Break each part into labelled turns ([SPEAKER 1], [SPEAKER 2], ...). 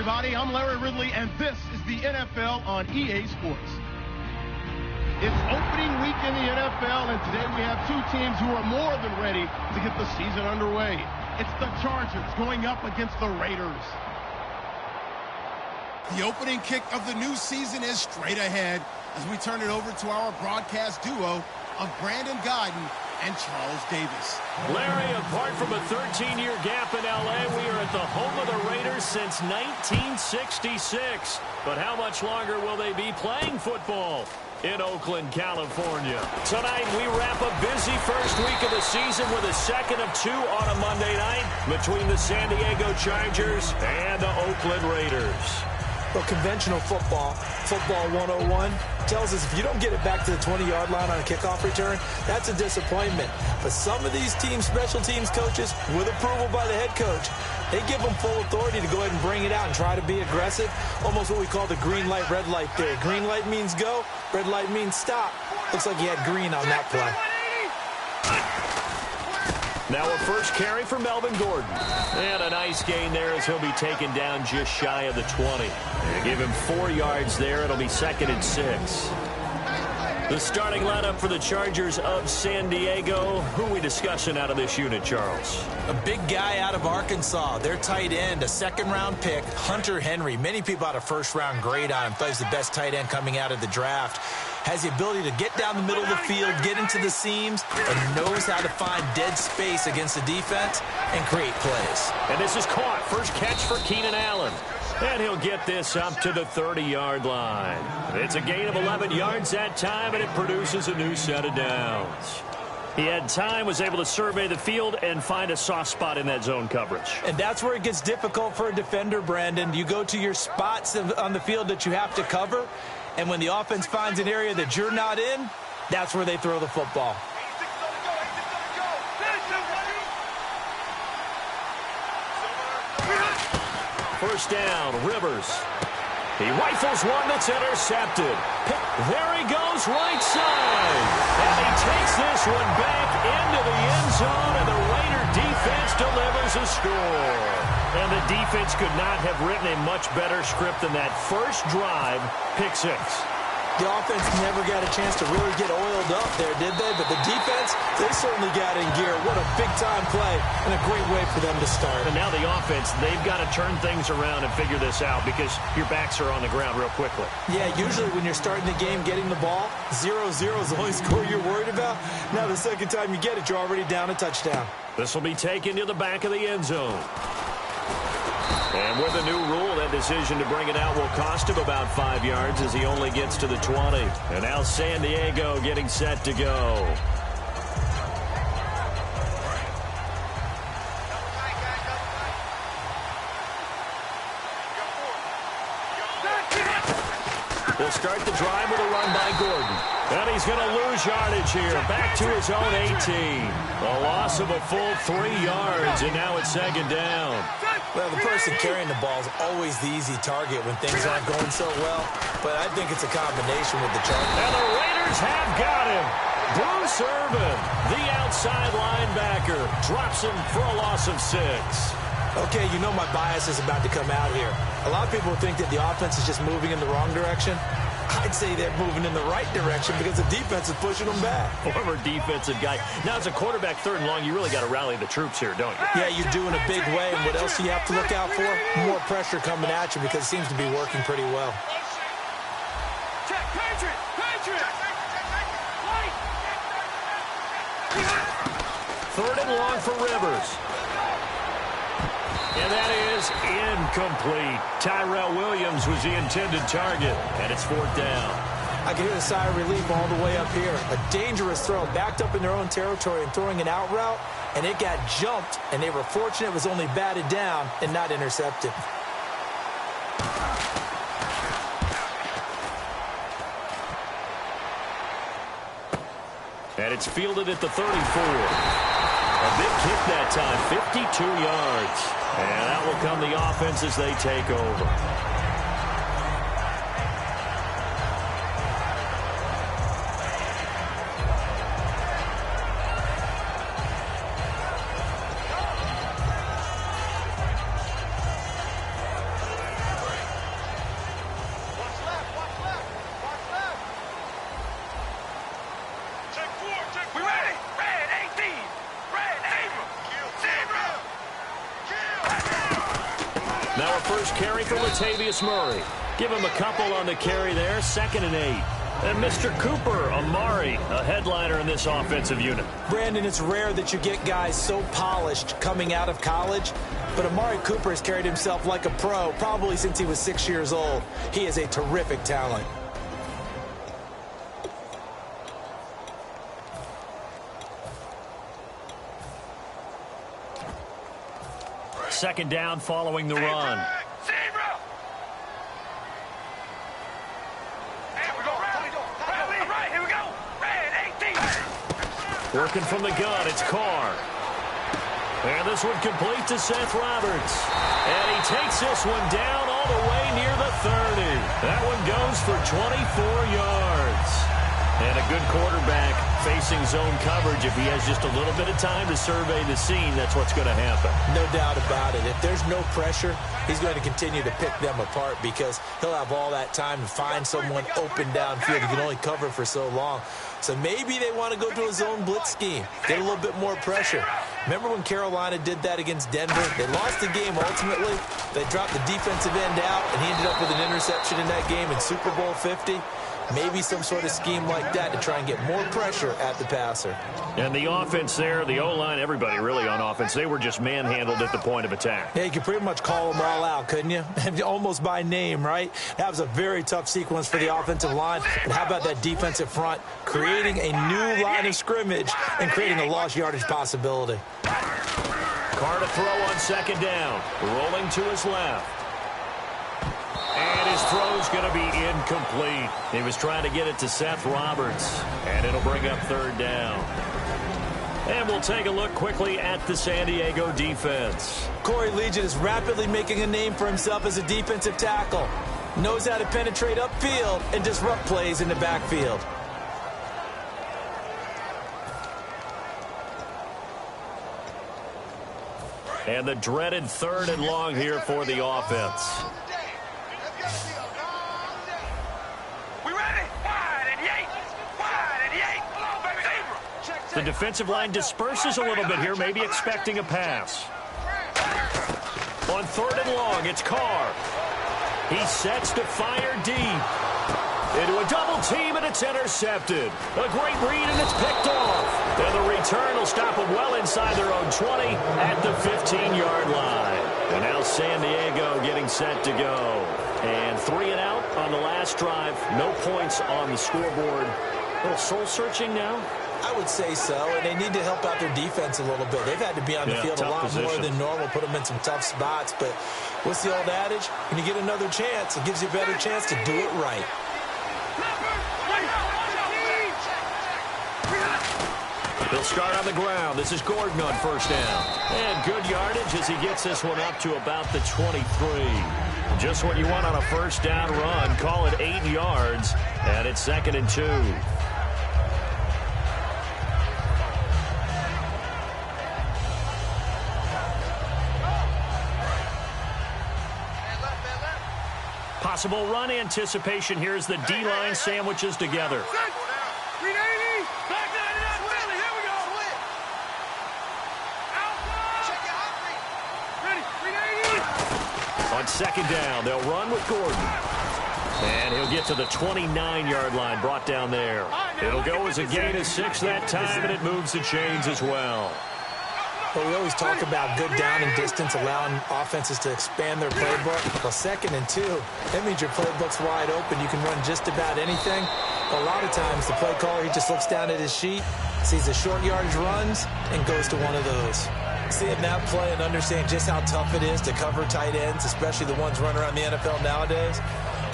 [SPEAKER 1] everybody. I'm Larry Ridley, and this is the NFL on EA Sports. It's opening week in the NFL, and today we have two teams who are more than ready to get the season underway. It's the Chargers going up against the Raiders.
[SPEAKER 2] The opening kick of the new season is straight ahead as we turn it over to our broadcast duo of Brandon Godden and Charles Davis.
[SPEAKER 3] Larry, apart from a 13-year gap in L.A., we are at the home of the Raiders since 1966. But how much longer will they be playing football in Oakland, California? Tonight, we wrap a busy first week of the season with a second of two on a Monday night between the San Diego Chargers and the Oakland Raiders.
[SPEAKER 4] Well, conventional football 101, tells us if you don't get it back to the 20-yard line on a kickoff return, that's a disappointment. But some of these teams, special teams coaches, with approval by the head coach, they give them full authority to go ahead and bring it out and try to be aggressive, almost what we call the green light, red light theory. Green light means go, red light means stop. Looks like he had green on that play.
[SPEAKER 3] Now a first carry for Melvin Gordon. And a nice gain there as he'll be taken down just shy of the 20. And give him 4 yards there. It'll be 2nd and 6. The starting lineup for the Chargers of San Diego. Who are we discussing out of this unit, Charles?
[SPEAKER 4] A big guy out of Arkansas. Their tight end, a second-round pick, Hunter Henry. Many people had a first-round grade on him. Thought he was the best tight end coming out of the draft. Has the ability to get down the middle of the field, get into the seams, and knows how to find dead space against the defense and create plays.
[SPEAKER 3] And this is caught. First catch for Keenan Allen. And he'll get this up to the 30-yard line. It's a gain of 11 yards that time, and it produces a new set of downs. He had time, was able to survey the field and find a soft spot in that zone coverage.
[SPEAKER 4] And that's where it gets difficult for a defender, Brandon. You go to your spots on the field that you have to cover, and when the offense finds an area that you're not in, that's where they throw the football.
[SPEAKER 3] First down, Rivers. He rifles one that's intercepted. There he goes, right side. And he takes this one back into the end zone, and the Raider defense delivers a score. And the defense could not have written a much better script than that first drive, pick 6.
[SPEAKER 4] The offense never got a chance to really get oiled up there, did they? But the defense, they certainly got in gear. What a big-time play and a great way for them to start.
[SPEAKER 3] And now the offense, they've got to turn things around and figure this out because your backs are on the ground real quickly.
[SPEAKER 4] Yeah, usually when you're starting the game, getting the ball, 0-0 is the only score you're worried about. Now the second time you get it, you're already down a touchdown.
[SPEAKER 3] This will be taken to the back of the end zone. And with the new rule, that decision to bring it out will cost him about 5 yards as he only gets to the 20. And now San Diego getting set to go. We'll start the drive with a run by Gordon. And he's going to lose yardage here. Back to his own 18. A loss of a full 3 yards, and now it's 2nd down.
[SPEAKER 4] Well, the person carrying the ball is always the easy target when things aren't going so well. But I think it's a combination with the Chargers.
[SPEAKER 3] And the Raiders have got him. Bruce Irvin, the outside linebacker, drops him for a loss of 6.
[SPEAKER 4] Okay, you know my bias is about to come out here. A lot of people think that the offense is just moving in the wrong direction. I'd say they're moving in the right direction because the defense is pushing them back.
[SPEAKER 3] Former defensive guy. Now, as a quarterback, 3rd and long, you really got to rally the troops here, don't you?
[SPEAKER 4] Yeah, you do in a big way. And what else do you have to look out for? More pressure coming at you because it seems to be working pretty well.
[SPEAKER 5] Check, Patriot!
[SPEAKER 3] 3rd and long for Rivers. And that is incomplete. Tyrell Williams was the intended target, and it's 4th down.
[SPEAKER 4] I can hear the sigh of relief all the way up here. A dangerous throw, backed up in their own territory and throwing an out route, and it got jumped, and they were fortunate it was only batted down and not intercepted.
[SPEAKER 3] And it's fielded at the 34. A big kick that time, 52 yards. And that will come the offense as they take over. Now a first carry for Latavius Murray. Give him a couple on the carry there, 2nd and 8. And Mr. Cooper, Amari, a headliner in this offensive unit.
[SPEAKER 4] Brandon, it's rare that you get guys so polished coming out of college, but Amari Cooper has carried himself like a pro probably since he was 6 years old. He is a terrific talent.
[SPEAKER 3] Second down following the run. Working from the gun, it's Carr. And this one complete to Seth Roberts. And he takes this one down all the way near the 30. That one goes for 24 yards. And a good quarterback facing zone coverage. If he has just a little bit of time to survey the scene, that's what's going to happen.
[SPEAKER 4] No doubt about it. If there's no pressure, he's going to continue to pick them apart because he'll have all that time to find someone open downfield. He can only cover for so long. So maybe they want to go to a zone blitz scheme, get a little bit more pressure. Remember when Carolina did that against Denver? They lost the game ultimately. They dropped the defensive end out, and he ended up with an interception in that game in Super Bowl 50. Maybe some sort of scheme like that to try and get more pressure at the passer.
[SPEAKER 3] And the offense there, the O-line, everybody really on offense, they were just manhandled at the point of attack.
[SPEAKER 4] Yeah, you could pretty much call them all out, couldn't you? Almost by name, right? That was a very tough sequence for the offensive line. But how about that defensive front creating a new line of scrimmage and creating a lost yardage possibility?
[SPEAKER 3] Carr to throw on 2nd down. Rolling to his left. And his throw's going to be incomplete. He was trying to get it to Seth Roberts. And it'll bring up 3rd down. And we'll take a look quickly at the San Diego defense.
[SPEAKER 4] Corey Liuget is rapidly making a name for himself as a defensive tackle. Knows how to penetrate upfield and disrupt plays in the backfield.
[SPEAKER 3] And the dreaded 3rd and long here for the offense. The defensive line disperses a little bit here, maybe expecting a pass. On 3rd and long, it's Carr. He sets to fire deep. Into a double team, and it's intercepted. A great read, and it's picked off. And the return will stop them well inside their own 20 at the 15-yard line. And now San Diego getting set to go. And 3 and out on the last drive. No points on the scoreboard. A little soul-searching now.
[SPEAKER 4] I would say so, and they need to help out their defense a little bit. They've had to be on the field a lot more than normal, put them in some tough spots. But what's the old adage? When you get another chance, it gives you a better chance to do it right.
[SPEAKER 3] He'll start on the ground. This is Gordon on 1st down. And good yardage as he gets this one up to about the 23. Just what you want on a 1st down run. Call it 8 yards, and it's 2nd and 2. Possible run anticipation here as the D-line sandwiches together. On 2nd down, they'll run with Gordon. And he'll get to the 29-yard line, brought down there. It'll go as a gain of 6 that time, and it moves the chains as well.
[SPEAKER 4] Well, we always talk about good down and distance, allowing offenses to expand their playbook. Well, 2nd and 2, that means your playbook's wide open. You can run just about anything. A lot of times, the play caller, he just looks down at his sheet, sees the short yardage runs, and goes to one of those. Seeing that play and understand just how tough it is to cover tight ends, especially the ones running around the NFL nowadays,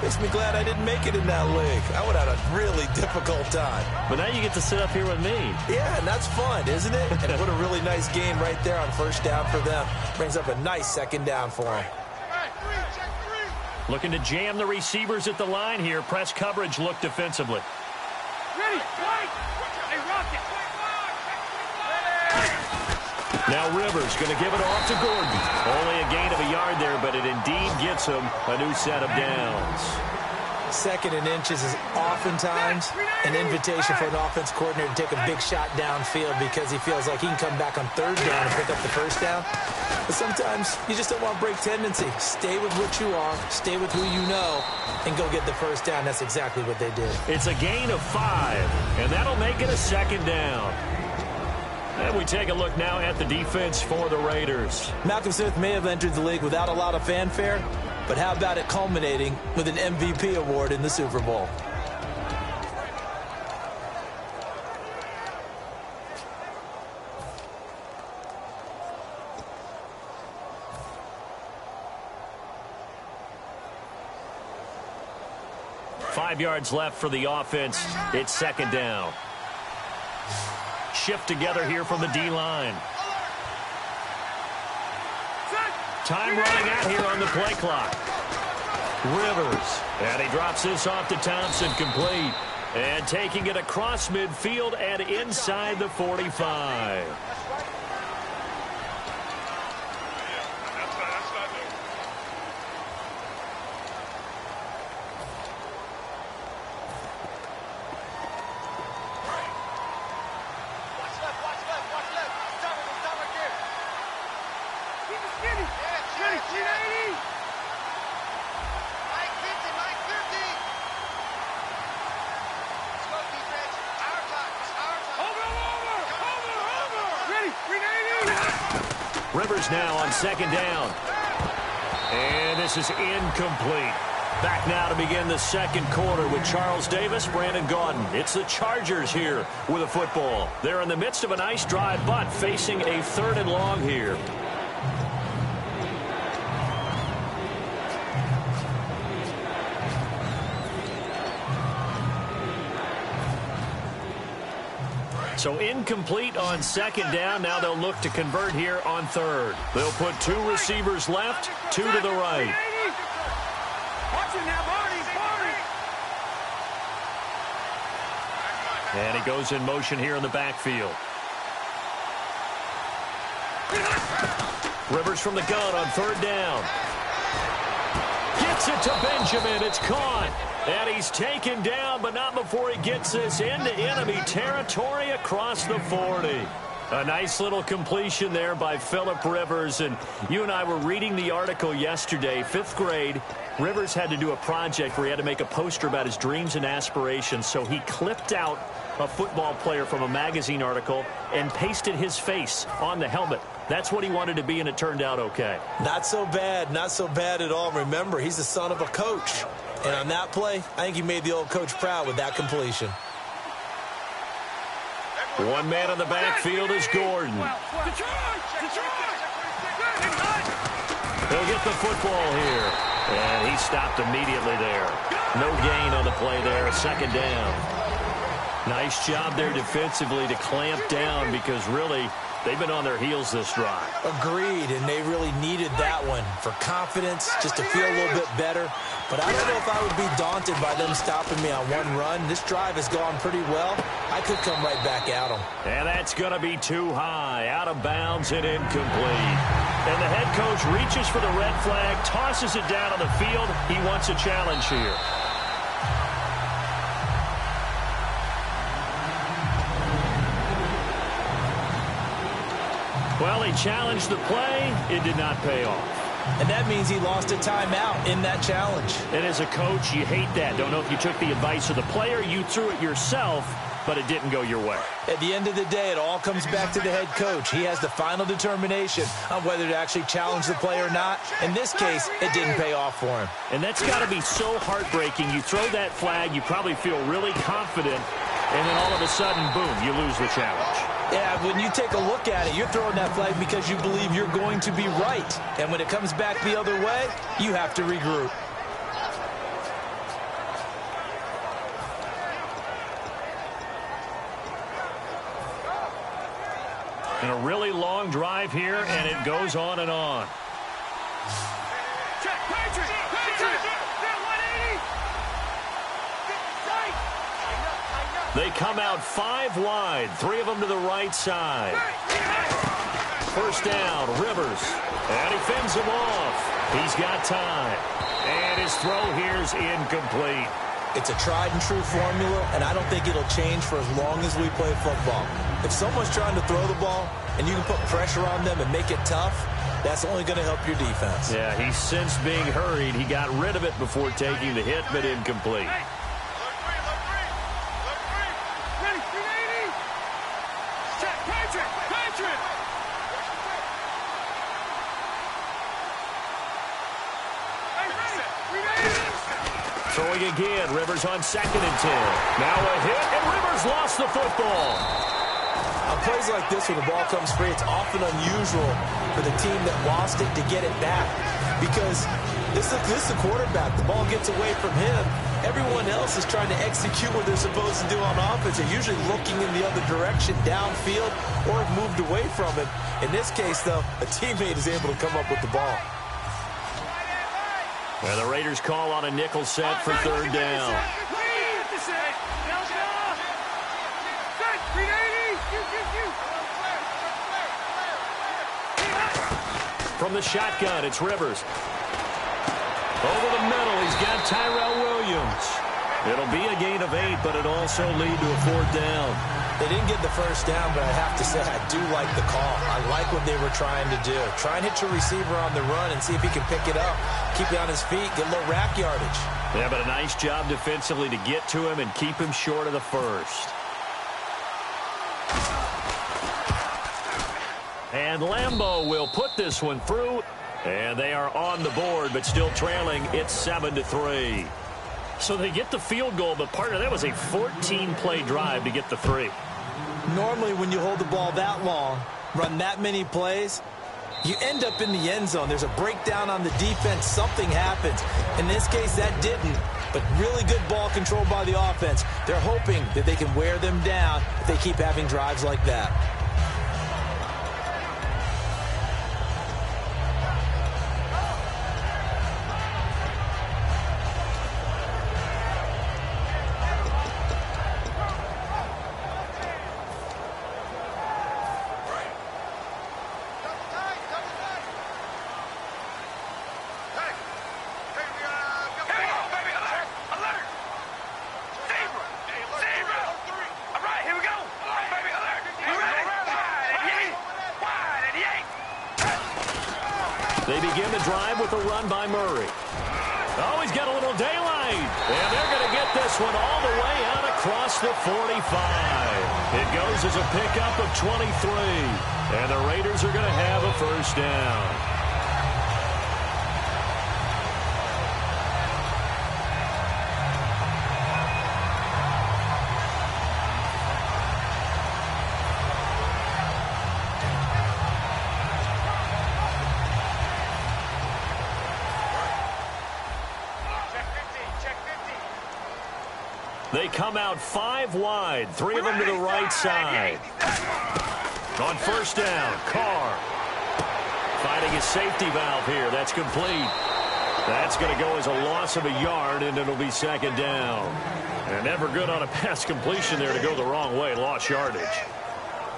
[SPEAKER 4] makes me glad I didn't make it in that league. I would have had a really difficult time.
[SPEAKER 3] But now you get to sit up here with me.
[SPEAKER 4] Yeah, and that's fun, isn't it? And what a really nice game right there on 1st down for them. Brings up a nice 2nd down for them.
[SPEAKER 3] Looking to jam the receivers at the line here. Press coverage look defensively.
[SPEAKER 5] Ready, right. Hey, Rocket.
[SPEAKER 3] Now Rivers going to give it off to Gordon. Only a gain of a yard there, but it indeed gets him a new set of downs.
[SPEAKER 4] second and inches is oftentimes an invitation for an offense coordinator to take a big shot downfield because he feels like he can come back on third down and pick up the first down. But sometimes you just don't want to break tendency. Stay with what you are, stay with who you know, and go get the first down. That's exactly what they did.
[SPEAKER 3] It's a gain of 5, and that'll make it a second down. And we take a look now at the defense for the Raiders.
[SPEAKER 4] Malcolm Smith may have entered the league without a lot of fanfare, but how about it culminating with an MVP award in the Super Bowl?
[SPEAKER 3] Five yards left for the offense. It's second down. Shift together here from the D-line. Time running out here on the play clock. Rivers. And he drops this off to Thompson, complete. And taking it across midfield and inside the 45. Rivers now on second down. And this is incomplete. Back now to begin the second quarter with Charles Davis, Brandon Gaudin. It's the Chargers here with a football. They're in the midst of a nice drive, but facing a 3rd and long here. So incomplete on second down. Now they'll look to convert here on 3rd. They'll put 2 receivers left, 2 to the right. And he goes in motion here in the backfield. Rivers from the gun on 3rd down. Gets it to Benjamin. It's caught. And he's taken down, but not before he gets this into enemy territory across the 40. A nice little completion there by Phillip Rivers. And you and I were reading the article yesterday, 5th grade. Rivers had to do a project where he had to make a poster about his dreams and aspirations. So he clipped out a football player from a magazine article and pasted his face on the helmet. That's what he wanted to be, and it turned out okay.
[SPEAKER 4] Not so bad at all. Remember, he's the son of a coach. And on that play, I think he made the old coach proud with that completion.
[SPEAKER 3] One man in the backfield is Gordon. He'll get the football here. And he stopped immediately there. No gain on the play there. Second down. Nice job there defensively to clamp down because really they've been on their heels this drive.
[SPEAKER 4] Agreed, and they really needed that one for confidence, just to feel a little bit better. But I don't know if I would be daunted by them stopping me on one run. This drive has gone pretty well. I could come right back at them.
[SPEAKER 3] And that's going to be too high, out of bounds and incomplete. And the head coach reaches for the red flag, tosses it down on the field. He wants a challenge here. Well, he challenged the play. It did not pay off.
[SPEAKER 4] And that means he lost a timeout in that challenge.
[SPEAKER 3] And as a coach, you hate that. Don't know if you took the advice of the player, you threw it yourself, but it didn't go your way.
[SPEAKER 4] At the end of the day, it all comes back to the head coach. He has the final determination on whether to actually challenge the play or not. In this case, it didn't pay off for him.
[SPEAKER 3] And that's got to be so heartbreaking. You throw that flag, you probably feel really confident, and then all of a sudden, boom, you lose the challenge.
[SPEAKER 4] Yeah, when you take a look at it, you're throwing that flag because you believe you're going to be right. And when it comes back the other way, you have to regroup.
[SPEAKER 3] And a really long drive here, and it goes on and on. They come out 5 wide, 3 of them to the right side. First down, Rivers. And he fends him off. He's got time. And his throw here's incomplete.
[SPEAKER 4] It's a tried-and-true formula, and I don't think it'll change for as long as we play football. If someone's trying to throw the ball and you can put pressure on them and make it tough, that's only going to help your defense.
[SPEAKER 3] Yeah, he sensed being hurried. He got rid of it before taking the hit, but incomplete.
[SPEAKER 5] Ready, 380. Check, Patrick. Hey, ready, 380.
[SPEAKER 3] Throwing again, Rivers on 2nd and 10. Now a hit, and Rivers lost the football.
[SPEAKER 4] On plays like this where the ball comes free, it's often unusual for the team that lost it to get it back because this is the quarterback. The ball gets away from him. Everyone else is trying to execute what they're supposed to do on offense. They're usually looking in the other direction, downfield, or have moved away from him. In this case, though, a teammate is able to come up with the ball.
[SPEAKER 3] And the Raiders call on a nickel set for 3rd down. From the shotgun, it's Rivers. Over the middle, he's got Tyrell Williams. It'll be a gain of 8, but it'll also lead to a 4th down.
[SPEAKER 4] They didn't get the first down, but I have to say I do like the call. I like what they were trying to do. Try and hit your receiver on the run and see if he can pick it up. Keep it on his feet, get a little rack yardage.
[SPEAKER 3] Yeah, but a nice job defensively to get to him and keep him short of the first. And Lambeau will put this one through. And they are on the board, but still trailing. It's 7-3. So they get the field goal, but partner, that was a 14-play drive to get the 3.
[SPEAKER 4] Normally, when you hold the ball that long, run that many plays, you end up in the end zone. There's a breakdown on the defense. Something happens. In this case, that didn't. But really good ball control by the offense. They're hoping that they can wear them down if they keep having drives like that.
[SPEAKER 3] They begin the drive with a run by Murray. Oh, he's got a little daylight. And they're going to get this one all the way out across the 45. It goes as a pickup of 23. And the Raiders are going to have a 1st down. They come out 5 wide, 3 of them to the right side. On 1st down, Carr finding his safety valve here. That's complete. That's going to go as a loss of a yard, and it'll be 2nd down. And never good on a pass completion there to go the wrong way. Lost yardage.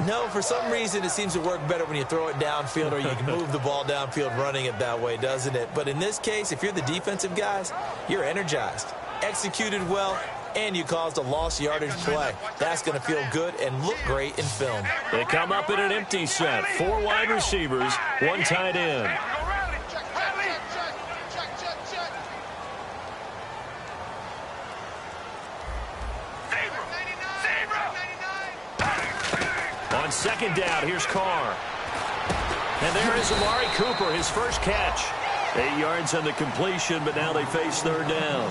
[SPEAKER 4] No, for some reason it seems to work better when you throw it downfield or you can move the ball downfield running it that way, doesn't it? But in this case, if you're the defensive guys, you're energized, executed well, and you caused a lost yardage play. That's going to feel good and look great in film.
[SPEAKER 3] They come up in an empty set. 4 wide receivers, 1 tight end. On 2nd down, here's Carr. And there is Amari Cooper, his first catch. 8 yards on the completion, but now they face 3rd down.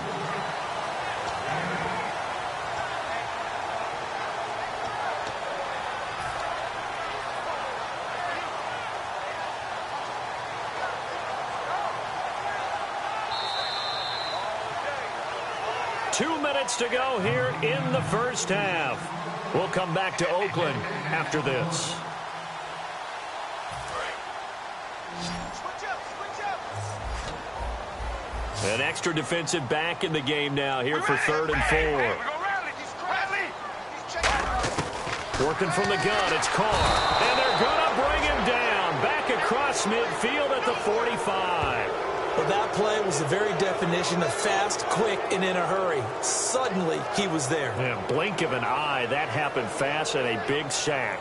[SPEAKER 3] To go here in the 1st half. We'll come back to Oakland after this. An extra defensive back in the game now here for 3rd and 4. Working from the gun, it's Carr. And they're going to bring him down. Back across midfield at the 45.
[SPEAKER 4] Well, that play was the very definition of fast, quick, and in a hurry. Suddenly, he was there.
[SPEAKER 3] Yeah, blink of an eye. That happened fast and a big sack.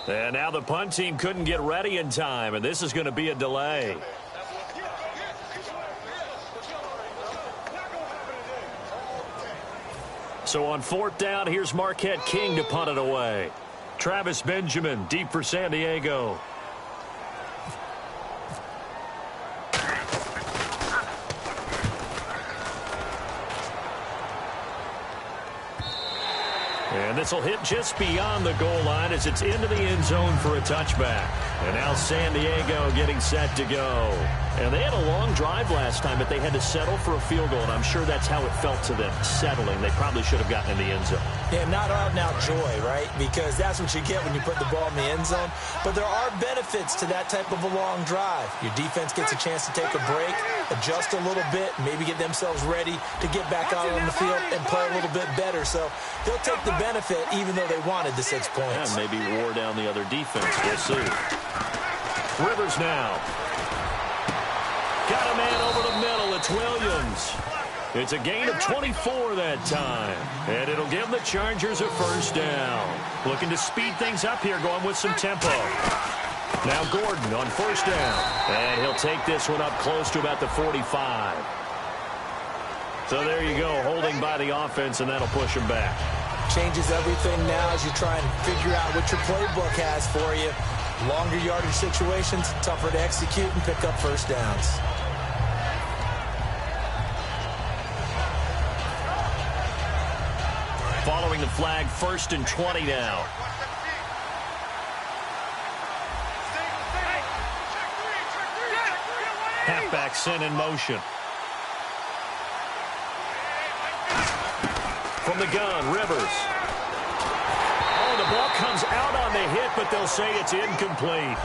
[SPEAKER 3] And now the punt team couldn't get ready in time, and this is going to be a delay. So on 4th down, here's Marquette King to punt it away. Travis Benjamin, deep for San Diego. And this will hit just beyond the goal line as it's into the end zone for a touchback. And now San Diego getting set to go. And they had a long drive last time, but they had to settle for a field goal, and I'm sure that's how it felt to them, settling. They probably should have gotten in the end zone.
[SPEAKER 4] Yeah, not out-and-out joy, right? Because that's what you get when you put the ball in the end zone. But there are benefits to that type of a long drive. Your defense gets a chance to take a break, adjust a little bit, maybe get themselves ready to get back out on the field and play a little bit better. So they'll take the benefit even though they wanted the 6 points.
[SPEAKER 3] Yeah, maybe wore down the other defense. We'll see. Rivers now. Got a man over the middle. It's Williams. It's a gain of 24 that time. And it'll give the Chargers a first down. Looking to speed things up here, going with some tempo. Now Gordon on 1st down. And he'll take this one up close to about the 45. So there you go, holding by the offense, and that'll push him back.
[SPEAKER 4] Changes everything now as you try and figure out what your playbook has for you. Longer yardage situations, tougher to execute and pick up first downs.
[SPEAKER 3] Following the flag, 1st and 20 now. Halfback sent in motion. From the gun, Rivers. Oh, the ball comes out on the hit, but they'll say it's incomplete.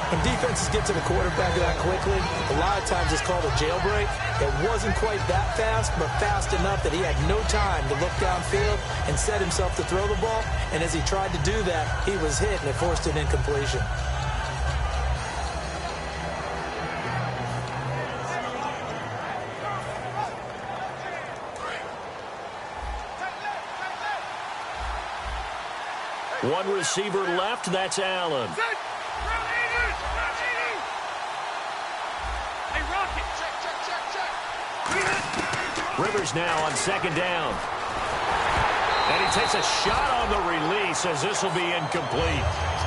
[SPEAKER 4] When defenses get to the quarterback that quickly, a lot of times it's called a jailbreak. It wasn't quite that fast, but fast enough that he had no time to look downfield and set himself to throw the ball. And as he tried to do that, he was hit, and it forced an incompletion.
[SPEAKER 3] One receiver left, that's Allen. Rivers now on 2nd down. And he takes a shot on the release as this will be incomplete.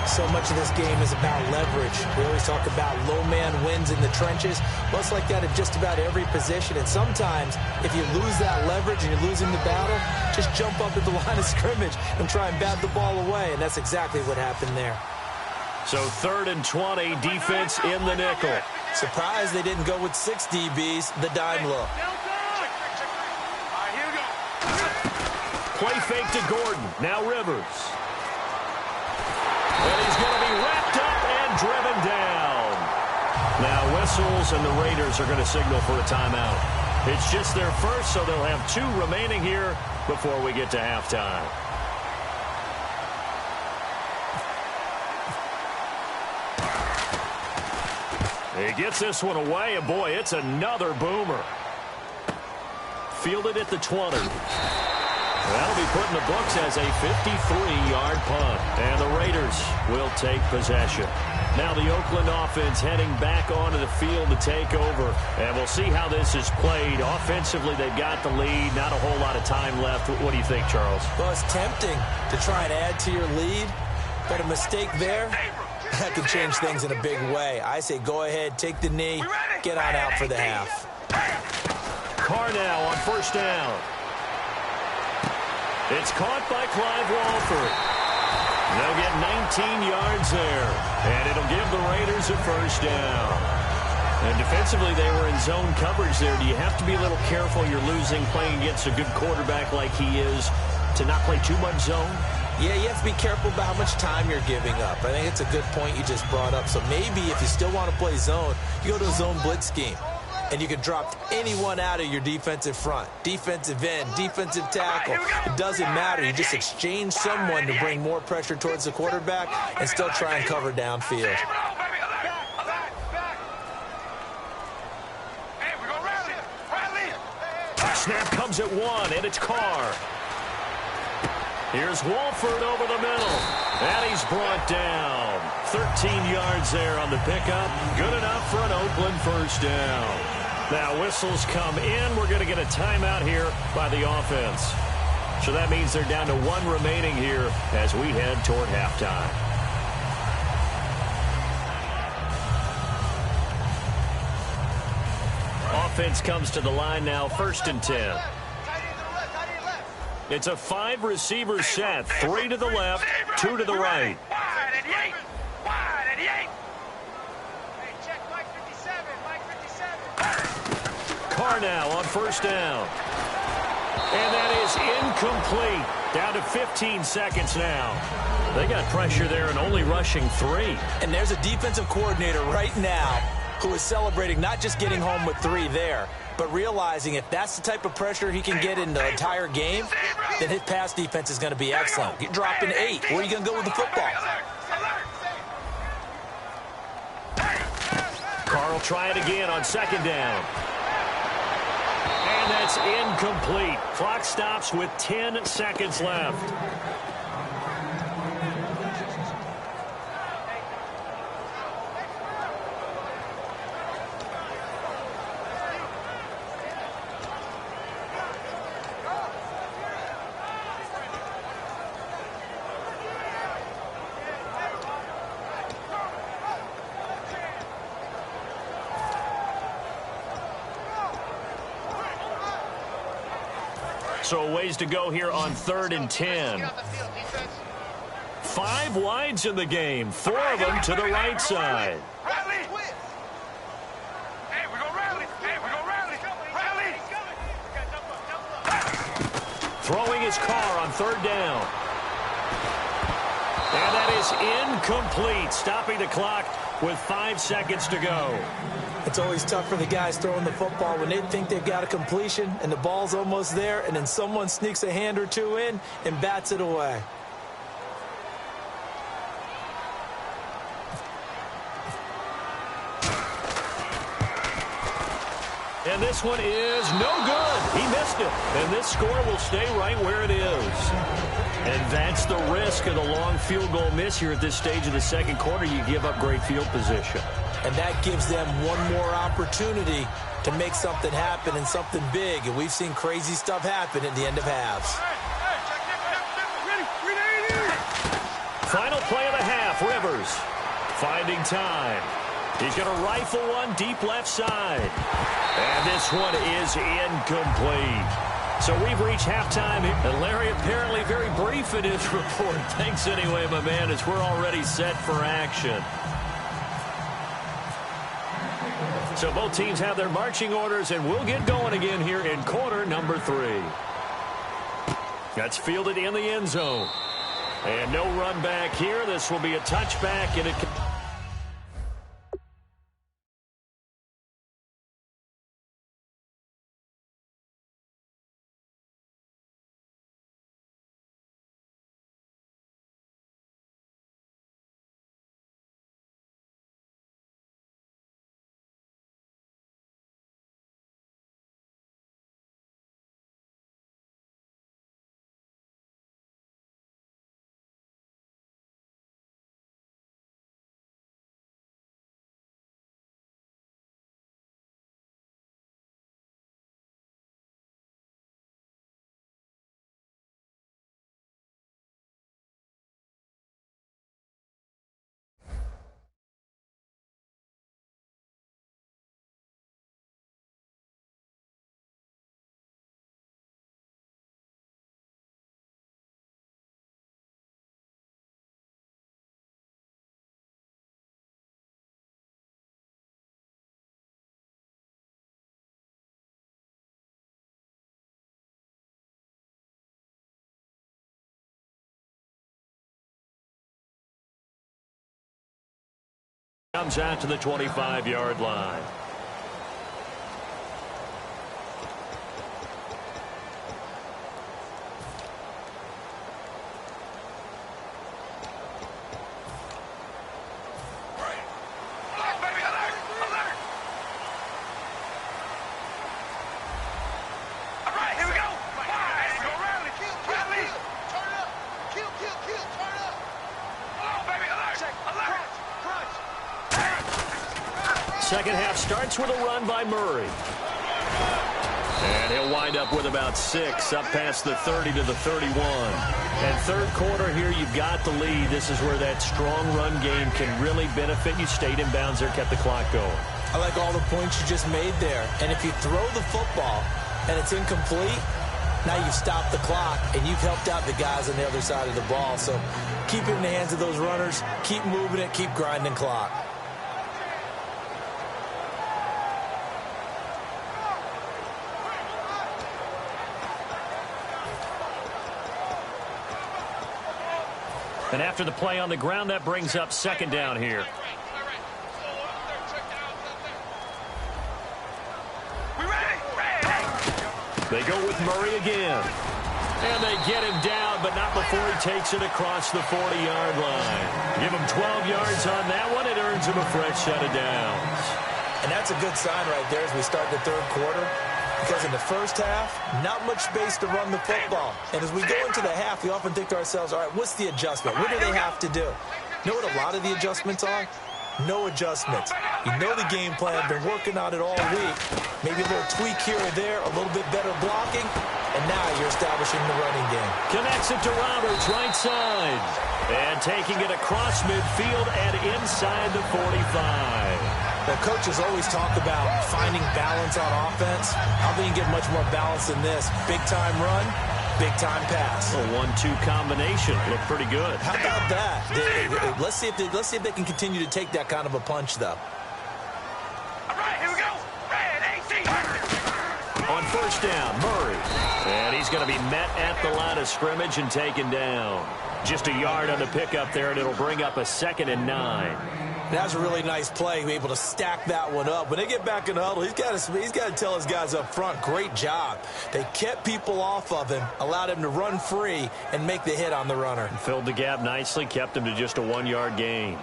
[SPEAKER 4] So much of this game is about leverage. We always talk about low man wins in the trenches. Well, it's like that at just about every position. And sometimes, if you lose that leverage and you're losing the battle, just jump up at the line of scrimmage and try and bat the ball away. And that's exactly what happened there.
[SPEAKER 3] So 3rd and 20, defense in the nickel.
[SPEAKER 4] Surprised they didn't go with 6 DBs, the dime look.
[SPEAKER 3] Play fake to Gordon. Now Rivers. And he's going to be wrapped up and driven down. Now whistles, and the Raiders are going to signal for a timeout. It's just their first, so they'll have 2 remaining here before we get to halftime. He gets this one away, and boy, it's another boomer. Fielded at the 20. That'll be put in the books as a 53-yard punt. And the Raiders will take possession. Now the Oakland offense heading back onto the field to take over. And we'll see how this is played. Offensively, they've got the lead. Not a whole lot of time left. What do you think, Charles?
[SPEAKER 4] Well, it's tempting to try and add to your lead. But a mistake there, that could change things in a big way. I say go ahead, take the knee, get on out for the half.
[SPEAKER 3] Carr now on 1st down. It's caught by Clive Walford. They'll get 19 yards there, and it'll give the Raiders a first down. And defensively, they were in zone coverage there. Do you have to be a little careful? You're losing playing against a good quarterback like he is to not play too much zone?
[SPEAKER 4] Yeah, you have to be careful about how much time you're giving up. I think it's a good point you just brought up. So maybe if you still want to play zone, you go to a zone blitz scheme. And you can drop anyone out of your defensive front. Defensive end, defensive tackle. It doesn't matter. You just exchange someone to bring more pressure towards the quarterback and still try and cover downfield.
[SPEAKER 3] Snap comes at one, and it's Carr. Here's Walford over the middle. And he's brought down. 13 yards there on the pickup. Good enough for an Oakland first down. Now whistles come in. We're going to get a timeout here by the offense. So that means they're down to one remaining here as we head toward halftime. Offense comes to the line now, 1st and 10. It's a 5-receiver set, 3 to the left, 2 to the right. Carr now on 1st down. And that is incomplete. Down to 15 seconds now. They got pressure there and only rushing 3.
[SPEAKER 4] And there's a defensive coordinator right now who is celebrating not just getting home with 3 there, but realizing if that's the type of pressure he can get in the entire game, then his pass defense is going to be excellent. You're dropping 8. Where are you going to go with the football?
[SPEAKER 3] Carr will try it again on 2nd down. And that's incomplete. Clock stops with 10 seconds left. So a ways to go here on 3rd and 10. 5 wides in the game, 4 of them to the right side. Throwing his Carr on 3rd down. And that is incomplete, stopping the clock with 5 seconds to go.
[SPEAKER 4] It's always tough for the guys throwing the football when they think they've got a completion and the ball's almost there, and then someone sneaks a hand or two in and bats it away.
[SPEAKER 3] And this one is no good. He missed it. And this score will stay right where it is. And that's the risk of the long field goal miss here at this stage of the 2nd quarter. You give up great field position.
[SPEAKER 4] And that gives them one more opportunity to make something happen and something big. And we've seen crazy stuff happen at the end of halves.
[SPEAKER 3] Final play of the half, Rivers. Finding time. He's going to rifle one deep left side. And this one is incomplete. So we've reached halftime. And Larry apparently very brief in his report. Thanks anyway, my man, as we're already set for action. So both teams have their marching orders, and we'll get going again here in quarter number 3. That's fielded in the end zone. And no run back here. This will be a touchback, and it Comes out to the 25-yard line. Second half starts with a run by Murray. And he'll wind up with about 6, up past the 30 to the 31. And third quarter here, you've got the lead. This is where that strong run game can really benefit you. Stayed in bounds there, kept the clock going.
[SPEAKER 4] I like all the points you just made there. And if you throw the football and it's incomplete, now you've stopped the clock and you've helped out the guys on the other side of the ball. So keep it in the hands of those runners. Keep moving it. Keep grinding clock.
[SPEAKER 3] And after the play on the ground, that brings up second down here. They go with Murray again. And they get him down, but not before he takes it across the 40-yard line. Give him 12 yards on that one. It earns him a fresh set of downs.
[SPEAKER 4] And that's a good sign right there as we start the third quarter. Because in the first half, not much space to run the football. And as we go into the half, we often think to ourselves, all right, what's the adjustment? What do they have to do? You know what a lot of the adjustments are? No adjustments. You know the game plan, been working on it all week. Maybe a little tweak here or there, a little bit better blocking, and now you're establishing the running game.
[SPEAKER 3] Connects it to Roberts, right side. And taking it across midfield and inside the 45.
[SPEAKER 4] Well, coaches always talk about finding balance on offense. I don't think you can get much more balance than this. Big-time run, big-time pass.
[SPEAKER 3] A 1-2 combination. Looked pretty good.
[SPEAKER 4] How about that? Let's see if they can continue to take that kind of a punch, though.
[SPEAKER 5] All right, here we go. Red 18.
[SPEAKER 3] On first down, Murray. And he's going to be met at the line of scrimmage and taken down. Just a yard on the pickup there, and it'll bring up a 2nd and 9.
[SPEAKER 4] That was a really nice play, be able to stack that one up. When they get back in the huddle, he's got to tell his guys up front, great job. They kept people off of him, allowed him to run free and make the hit on the runner.
[SPEAKER 3] Filled the gap nicely, kept him to just a 1-yard gain.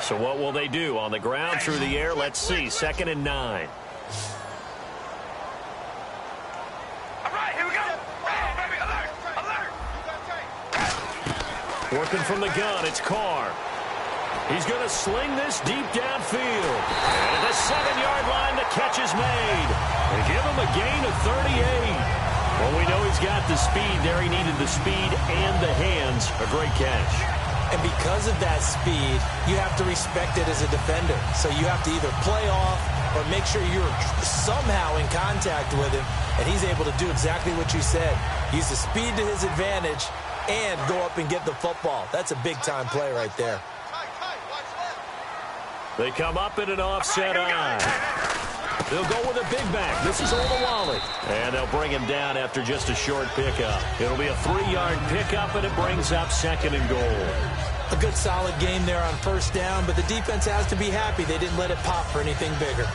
[SPEAKER 3] So what will they do? On the ground, through the air, let's see. 2nd and 9.
[SPEAKER 5] All right, here we go. Oh, baby, alert, alert.
[SPEAKER 3] Working from the gun, it's Carr. He's going to sling this deep downfield. And at the 7-yard line, the catch is made. They give him a gain of 38. Well, we know he's got the speed there. He needed the speed and the hands. A great catch.
[SPEAKER 4] And because of that speed, you have to respect it as a defender. So you have to either play off or make sure you're somehow in contact with him. And he's able to do exactly what you said. Use the speed to his advantage and go up and get the football. That's a big-time play right there.
[SPEAKER 3] They come up in an offset eye. They'll go with a big back. This is Olawale. And they'll bring him down after just a short pickup. It'll be a 3-yard pickup, and it brings up 2nd and goal.
[SPEAKER 4] A good solid game there on first down, but the defense has to be happy they didn't let it pop for anything bigger.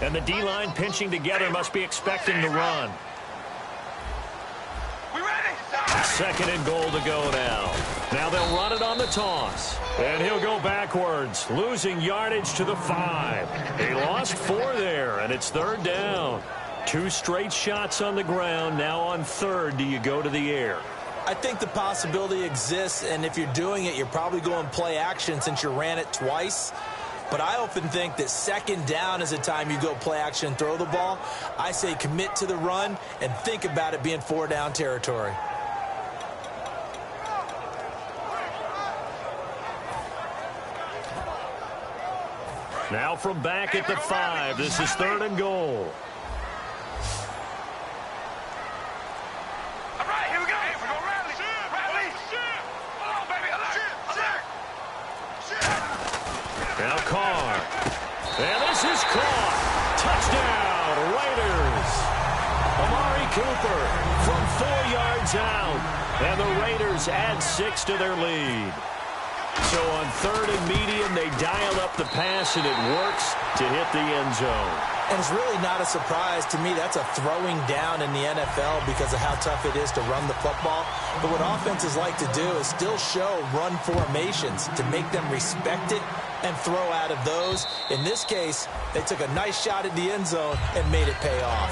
[SPEAKER 3] And the D-line pinching together must be expecting the run.
[SPEAKER 5] We ready?
[SPEAKER 3] 2nd and goal to go now. Now they'll run it on the toss. And he'll go backwards, losing yardage to the 5. They lost 4 there, and it's 3rd down. 2 straight shots on the ground. Now on 3rd, do you go to the air?
[SPEAKER 4] I think the possibility exists, and if you're doing it, you're probably going play action since you ran it twice. But I often think that 2nd down is the time you go play action and throw the ball. I say commit to the run and think about it being 4-down territory.
[SPEAKER 3] Now from back at the 5, this is 3rd and goal.
[SPEAKER 5] All right, here we go. We're going to rally. Rally. Come on, baby. Alert. Alert.
[SPEAKER 3] Now Carr. And this is caught. Touchdown, Raiders. Amari Cooper from 4 yards out. And the Raiders add 6 to their lead. So on 3rd and medium, they dial up the pass, and it works to hit the end zone.
[SPEAKER 4] And it's really not a surprise to me. That's a throwing down in the NFL because of how tough it is to run the football. But what offenses like to do is still show run formations to make them respect it and throw out of those. In this case, they took a nice shot at the end zone and made it pay off.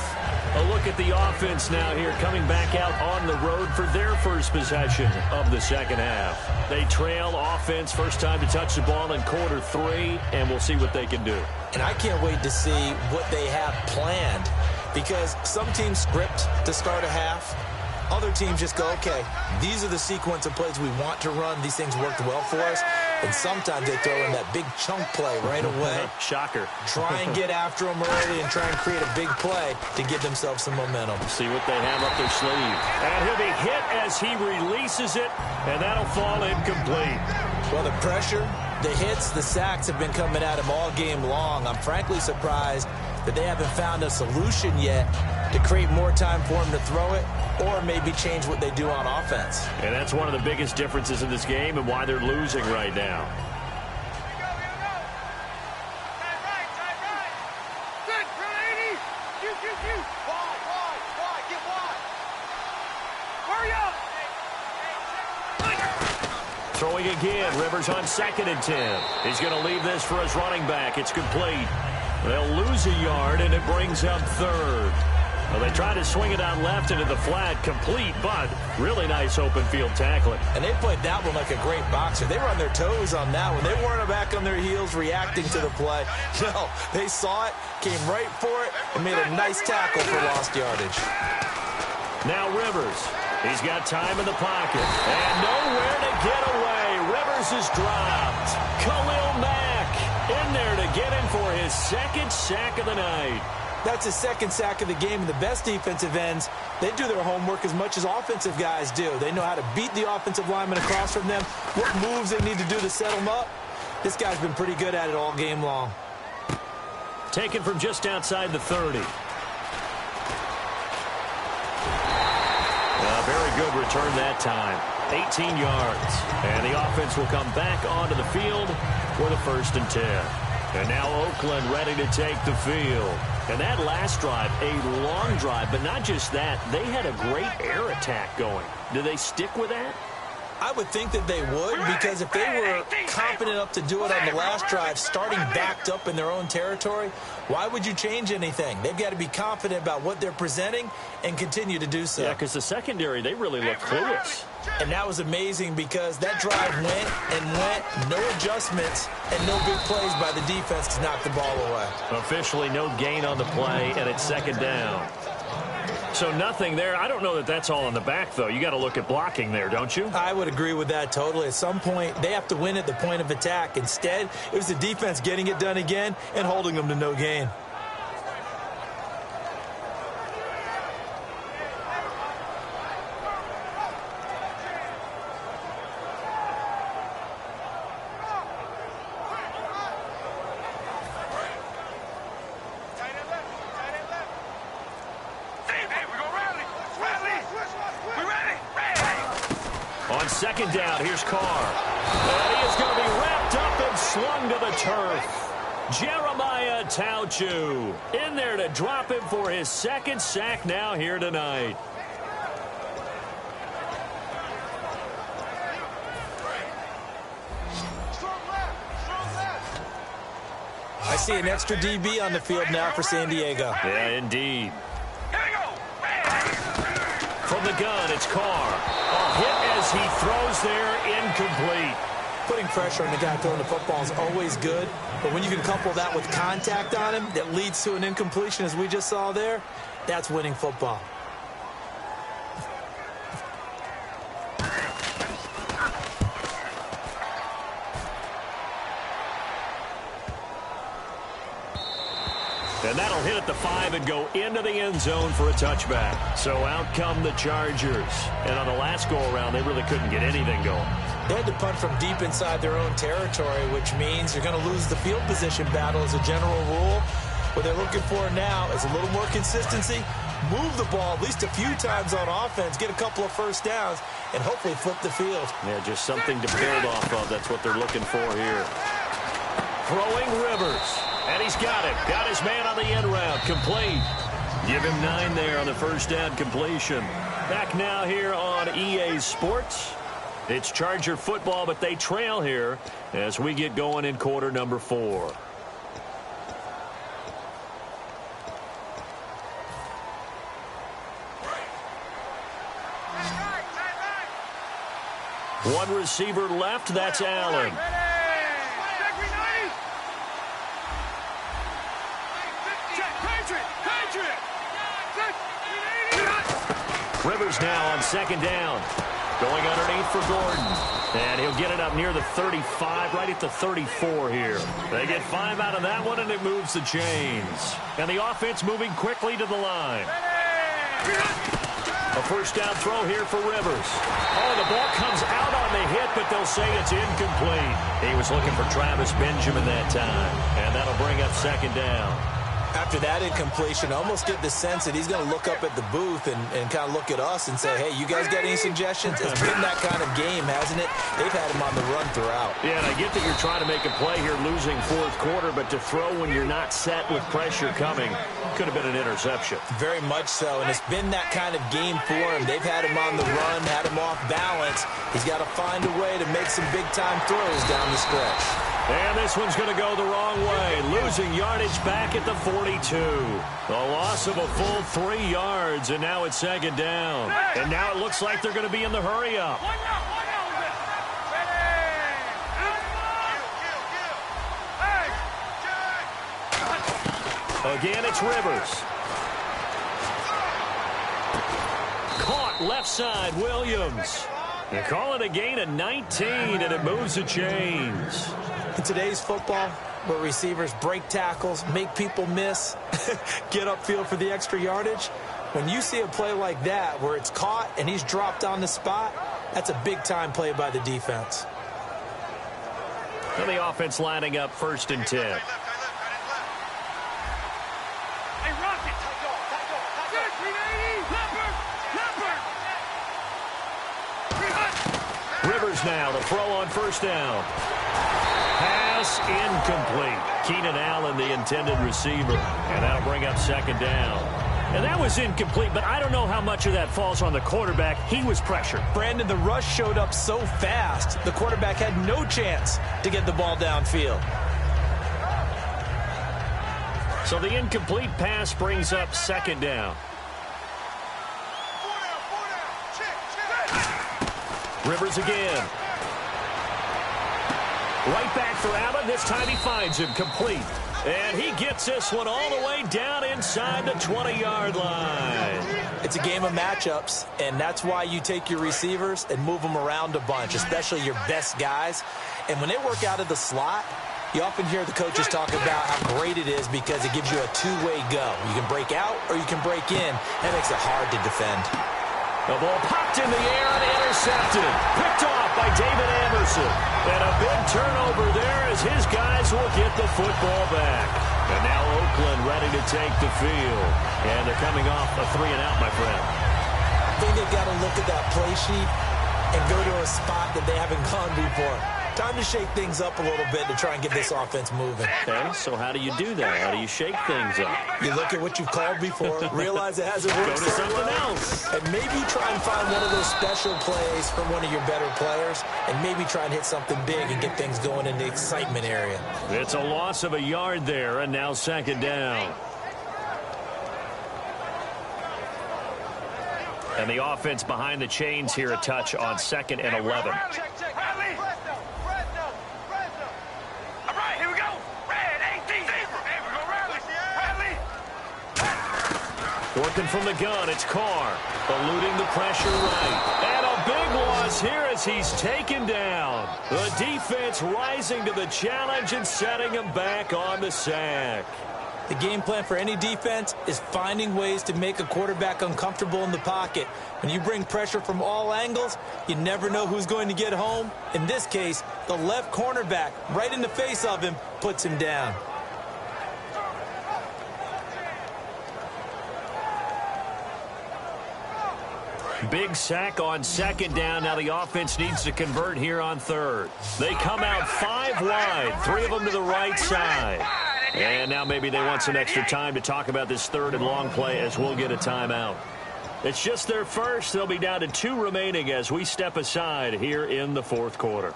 [SPEAKER 3] A look at the offense now here, coming back out on the road for their first possession of the second half. They trail offense, first time to touch the ball in quarter 3, and we'll see what they can do.
[SPEAKER 4] And I can't wait to see what they have planned, because some teams script to start a half. Other teams just go, okay, these are the sequence of plays we want to run. These things worked well for us. And sometimes they throw in that big chunk play right away.
[SPEAKER 3] Shocker.
[SPEAKER 4] Try and get after them early and try and create a big play to give themselves some momentum.
[SPEAKER 3] See what they have up their sleeve. And he'll be hit as he releases it, and that'll fall incomplete.
[SPEAKER 4] Well, the pressure, the hits, the sacks have been coming at him all game long. I'm frankly surprised that they haven't found a solution yet to create more time for him to throw it, or maybe change what they do on offense.
[SPEAKER 3] And that's one of the biggest differences in this game and why they're losing right now.
[SPEAKER 5] Good, 80. Wide, get wide. Hurry up.
[SPEAKER 3] Throwing again, Rivers on 2nd and 10. He's going to leave this for his running back. It's complete. They'll lose a yard, and it brings up 3rd. Well, they try to swing it out left into the flat, complete, but really nice open field tackling.
[SPEAKER 4] And they played that one like a great boxer. They were on their toes on that one. They weren't back on their heels reacting to the play. No, they saw it, came right for it, and made a nice tackle for lost yardage.
[SPEAKER 3] Now Rivers. He's got time in the pocket. And nowhere to get away. Rivers is dropped. Khalil Mack in there to get him for his 2nd sack of the night.
[SPEAKER 4] That's his 2nd sack of the game. And the best defensive ends, they do their homework as much as offensive guys do. They know how to beat the offensive lineman across from them, what moves they need to do to set them up. This guy's been pretty good at it all game long.
[SPEAKER 3] Taken from just outside the 30. A very good return that time. 18 yards. And the offense will come back onto the field for the 1st and 10. And now Oakland ready to take the field. And that last drive, a long drive, but not just that. They had a great air attack going. Do they stick with that?
[SPEAKER 4] I would think that they would, because if they were confident enough to do it on the last drive, starting backed up in their own territory, why would you change anything? They've got to be confident about what they're presenting and continue to do so.
[SPEAKER 3] Yeah, because the secondary, they really look clueless.
[SPEAKER 4] And that was amazing because that drive went and went, no adjustments, and no big plays by the defense to knock the ball away.
[SPEAKER 3] Officially no gain on the play, and it's 2nd down. So nothing there. I don't know that that's all in the back, though. You got to look at blocking there, don't you?
[SPEAKER 4] I would agree with that totally. At some point, they have to win at the point of attack. Instead, it was the defense getting it done again and holding them to no gain.
[SPEAKER 3] On 2nd down, here's Carr. And he is going to be wrapped up and slung to the turf. Jeremiah Tauchu in there to drop him for his 2nd sack now here tonight.
[SPEAKER 4] I see an extra DB on the field now for San Diego.
[SPEAKER 3] Yeah, indeed. From the gun, it's Carr. A hit as he throws there, incomplete.
[SPEAKER 4] Putting pressure on the guy throwing the football is always good, but when you can couple that with contact on him that leads to an incompletion, as we just saw there, that's winning football.
[SPEAKER 3] And that'll hit at the 5 and go into the end zone for a touchback. So out come the Chargers. And on the last go-around, they really couldn't get anything going.
[SPEAKER 4] They had to punt from deep inside their own territory, which means you're going to lose the field position battle as a general rule. What they're looking for now is a little more consistency, move the ball at least a few times on offense, get a couple of first downs, and hopefully flip the field.
[SPEAKER 3] Yeah, just something to build off of. That's what they're looking for here. Throwing Rivers. And he's got it. Got his man on the end route. Complete. Give him 9 there on the first down completion. Back now here on EA Sports. It's Charger football, but they trail here as we get going in quarter number 4. One receiver left. That's Allen. Rivers now on second down. Going underneath for Gordon. And he'll get it up near the 35, right at the 34 here. They get 5 out of that one, and it moves the chains. And the offense moving quickly to the line. A first down throw here for Rivers. Oh, the ball comes out on the hit, but they'll say it's incomplete. He was looking for Travis Benjamin that time. And that'll bring up second down.
[SPEAKER 4] After that incompletion, I almost get the sense that he's going to look up at the booth and kind of look at us and say, hey, you guys got any suggestions? It's been that kind of game, hasn't it? They've had him on the run throughout.
[SPEAKER 3] Yeah, and I get that you're trying to make a play here losing fourth quarter, but to throw when you're not set with pressure coming could have been an interception.
[SPEAKER 4] Very much so, and it's been that kind of game for him. They've had him on the run, had him off balance. He's got to find a way to make some big-time throws down the stretch.
[SPEAKER 3] And this one's going to go the wrong way. Losing yardage back at the 42. A loss of a full 3 yards, and now it's second down. And now it looks like they're going to be in the hurry-up. Again, it's Rivers. Caught left side, Williams. They call it a gain of 19, and it moves the chains.
[SPEAKER 4] In today's football, where receivers break tackles, make people miss, get upfield for the extra yardage, when you see a play like that where it's caught and he's dropped on the spot, that's a big-time play by the defense.
[SPEAKER 3] And the offense lining up 1st and 10. Rivers now, the throw on first down. Pass incomplete. Keenan Allen, the intended receiver. And that'll bring up second down. And that was incomplete, but I don't know how much of that falls on the quarterback. He was pressured.
[SPEAKER 4] Brandon, the rush showed up so fast, the quarterback had no chance to get the ball downfield.
[SPEAKER 3] So the incomplete pass brings up second down. Rivers again. Right back for Allen. This time he finds him complete. And he gets this one all the way down inside the 20-yard line.
[SPEAKER 4] It's a game of matchups, and that's why you take your receivers and move them around a bunch, especially your best guys. And when they work out of the slot, you often hear the coaches talk about how great it is because it gives you a two-way go. You can break out or you can break in. That makes it hard to defend.
[SPEAKER 3] The ball popped in the air and intercepted. Picked off by David Anderson. And a big turnover there as his guys will get the football back. And now Oakland ready to take the field. And they're coming off a 3-and-out, my friend.
[SPEAKER 4] I think they've got to look at that play sheet and go to a spot that they haven't gone before. Time to shake things up a little bit to try and get this offense moving.
[SPEAKER 3] Okay, so how do you do that? How do you shake things up?
[SPEAKER 4] You look at what you've called before, realize it hasn't worked.
[SPEAKER 3] Go to something else.
[SPEAKER 4] And maybe try and find one of those special plays from one of your better players, and maybe try and hit something big and get things going in the excitement area.
[SPEAKER 3] It's a loss of a yard there, and now second down. And the offense behind the chains here a touch on 2nd and 11. Working from the gun, it's Carr. Eluding the pressure right. And a big loss here as he's taken down. The defense rising to the challenge and setting him back on the sack.
[SPEAKER 4] The game plan for any defense is finding ways to make a quarterback uncomfortable in the pocket. When you bring pressure from all angles, you never know who's going to get home. In this case, the left cornerback, right in the face of him, puts him down.
[SPEAKER 3] Big sack on second down. Now the offense needs to convert here on third. They come out 5 wide, 3 of them to the right side. And now maybe they want some extra time to talk about this third and long play as we'll get a timeout. It's just their first. They'll be down to 2 remaining as we step aside here in the fourth quarter.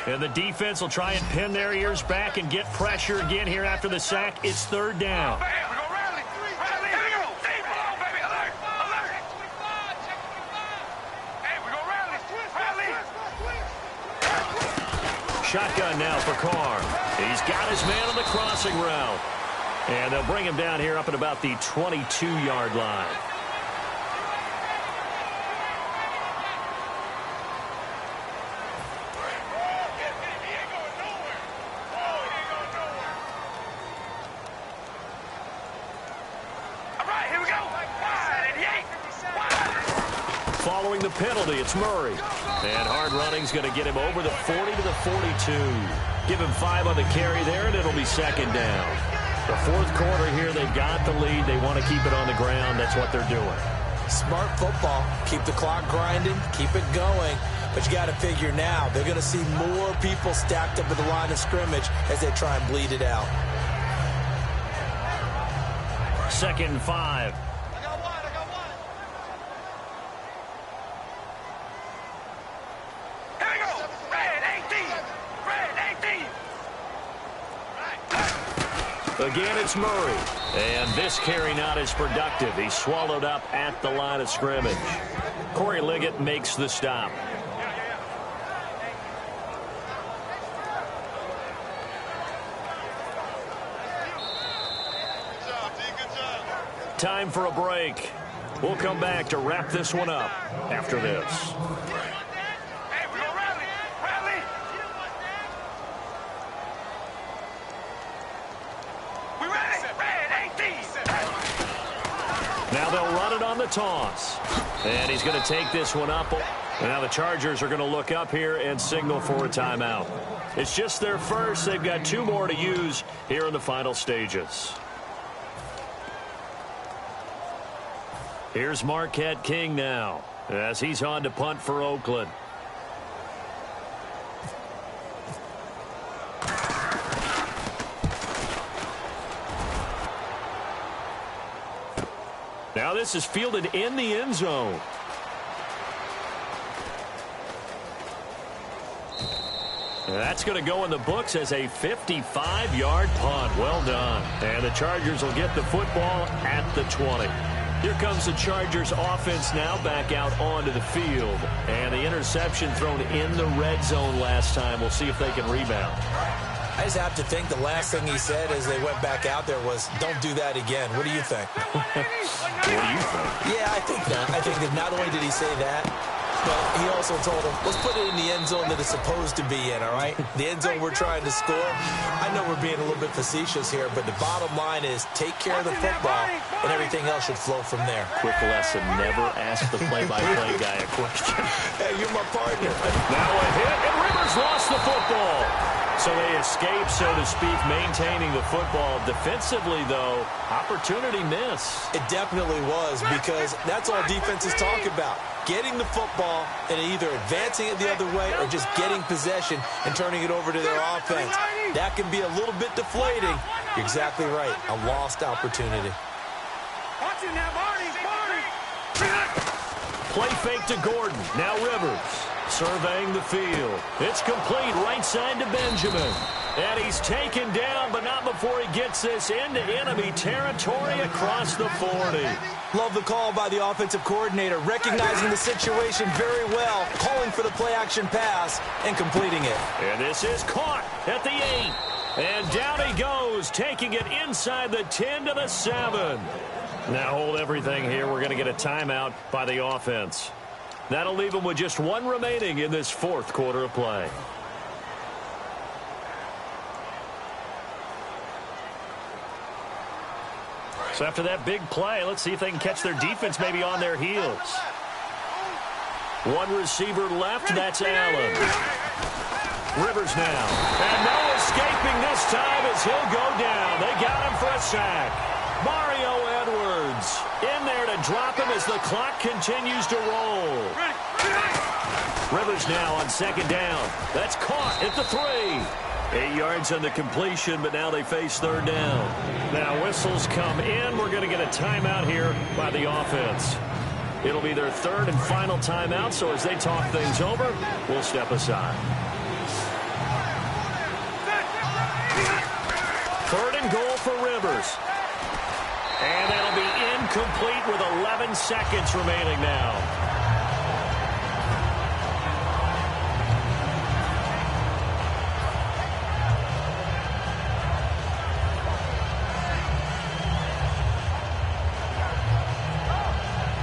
[SPEAKER 3] And the defense will try and pin their ears back and get pressure again here after the sack. It's third down. Shotgun now for Carr. He's got his man on the crossing route. And they'll bring him down here up at about the 22-yard line.
[SPEAKER 5] All right, here we go. Wide, 88.
[SPEAKER 3] Following the penalty, it's Murray. And hard running's going to get him over the 40 to the 42. Give him 5 on the carry there, and it'll be second down. The fourth quarter here, they've got the lead. They want to keep it on the ground. That's what they're doing.
[SPEAKER 4] Smart football. Keep the clock grinding. Keep it going. But you got to figure now, they're going to see more people stacked up at the line of scrimmage as they try and bleed it out.
[SPEAKER 3] 2nd and 5. Again, it's Murray. And this carry not as productive. He's swallowed up at the line of scrimmage. Corey Liggett makes the stop. Time for a break. We'll come back to wrap this one up after this. Now they'll run it on the toss. And he's going to take this one up. And now the Chargers are going to look up here and signal for a timeout. It's just their first. They've got 2 more to use here in the final stages. Here's Marquette King now as he's on to punt for Oakland. Now this is fielded in the end zone. That's going to go in the books as a 55-yard punt. Well done. And the Chargers will get the football at the 20. Here comes the Chargers offense now back out onto the field. And the interception thrown in the red zone last time. We'll see if they can rebound.
[SPEAKER 4] I just have to think the last thing he said as they went back out there was, don't do that again. What do you think?
[SPEAKER 3] What do you think?
[SPEAKER 4] Yeah, I think that. I think that not only did he say that, but he also told him, let's put it in the end zone that it's supposed to be in, all right? The end zone we're trying to score. I know we're being a little bit facetious here, but the bottom line is take care of the football, and everything else should flow from there.
[SPEAKER 3] Quick lesson, never ask the play-by-play guy a question.
[SPEAKER 4] Hey, you're my partner.
[SPEAKER 3] Now a hit, and Rivers lost the football. So they escape, so to speak, maintaining the football. Defensively, though, opportunity miss.
[SPEAKER 4] It definitely was, because that's all defenses talk about. Getting the football and either advancing it the other way or just getting possession and turning it over to their offense. That can be a little bit deflating. You're exactly right. A lost opportunity.
[SPEAKER 3] Play fake to Gordon. Now Rivers surveying the field. It's complete right side to Benjamin. And he's taken down, but not before he gets this into enemy territory across the 40.
[SPEAKER 4] Love the call by the offensive coordinator, recognizing the situation very well, calling for the play-action pass, and completing it.
[SPEAKER 3] And this is caught at the 8. And down he goes, taking it inside the 10 to the 7. Now hold everything here. We're going to get a timeout by the offense. That'll leave them with just 1 remaining in this fourth quarter of play. So after that big play, let's see if they can catch their defense maybe on their heels. One receiver left, that's Allen. Rivers now. And no escaping this time as he'll go down. They got him for a sack. Mario Edwards in there to drop him as the clock continues to roll. Rivers now on second down. That's caught at the 3. 8 yards on the completion, but now they face third down. Now whistles come in. We're going to get a timeout here by the offense. It'll be their third and final timeout, so as they talk things over, we'll step aside. Third and goal for Rivers. And that'll be incomplete with 11 seconds remaining now.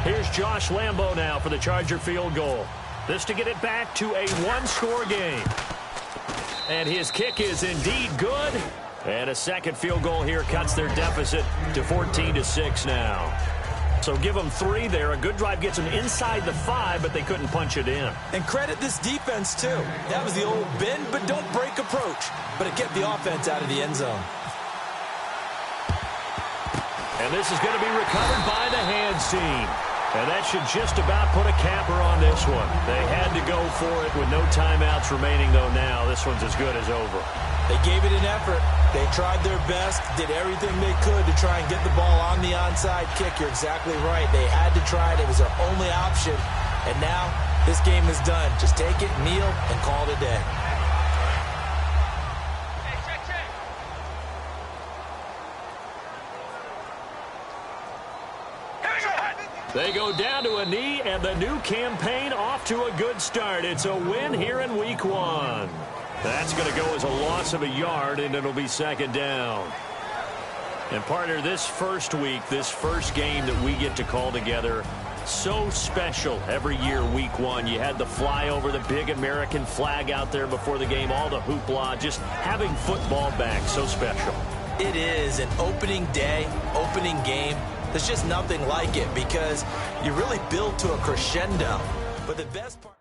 [SPEAKER 3] Here's Josh Lambo now for the Charger field goal. This to get it back to a one-score game. And his kick is indeed good. And a second field goal here cuts their deficit to 14-6 now. So give them 3 there. A good drive gets them inside the 5, but they couldn't punch it in.
[SPEAKER 4] And credit this defense, too. That was the old bend but don't break approach. But it kept the offense out of the end zone.
[SPEAKER 3] And this is going to be recovered by the hands team. And that should just about put a capper on this one. They had to go for it with no timeouts remaining, though now. This one's as good as over.
[SPEAKER 4] They gave it an effort. They tried their best, did everything they could to try and get the ball on the onside kick. You're exactly right. They had to try it. It was their only option. And now this game is done. Just take it, kneel, and call it a day.
[SPEAKER 3] They go down to a knee, and the new campaign off to a good start. It's a win here in week 1. That's going to go as a loss of a yard, and it'll be second down. And partner, this first week, this first game that we get to call together, so special every year, week 1. You had the flyover, the big American flag out there before the game, all the hoopla, just having football back, so special.
[SPEAKER 4] It is an opening day, opening game. There's just nothing like it because you really build to a crescendo. But the best part...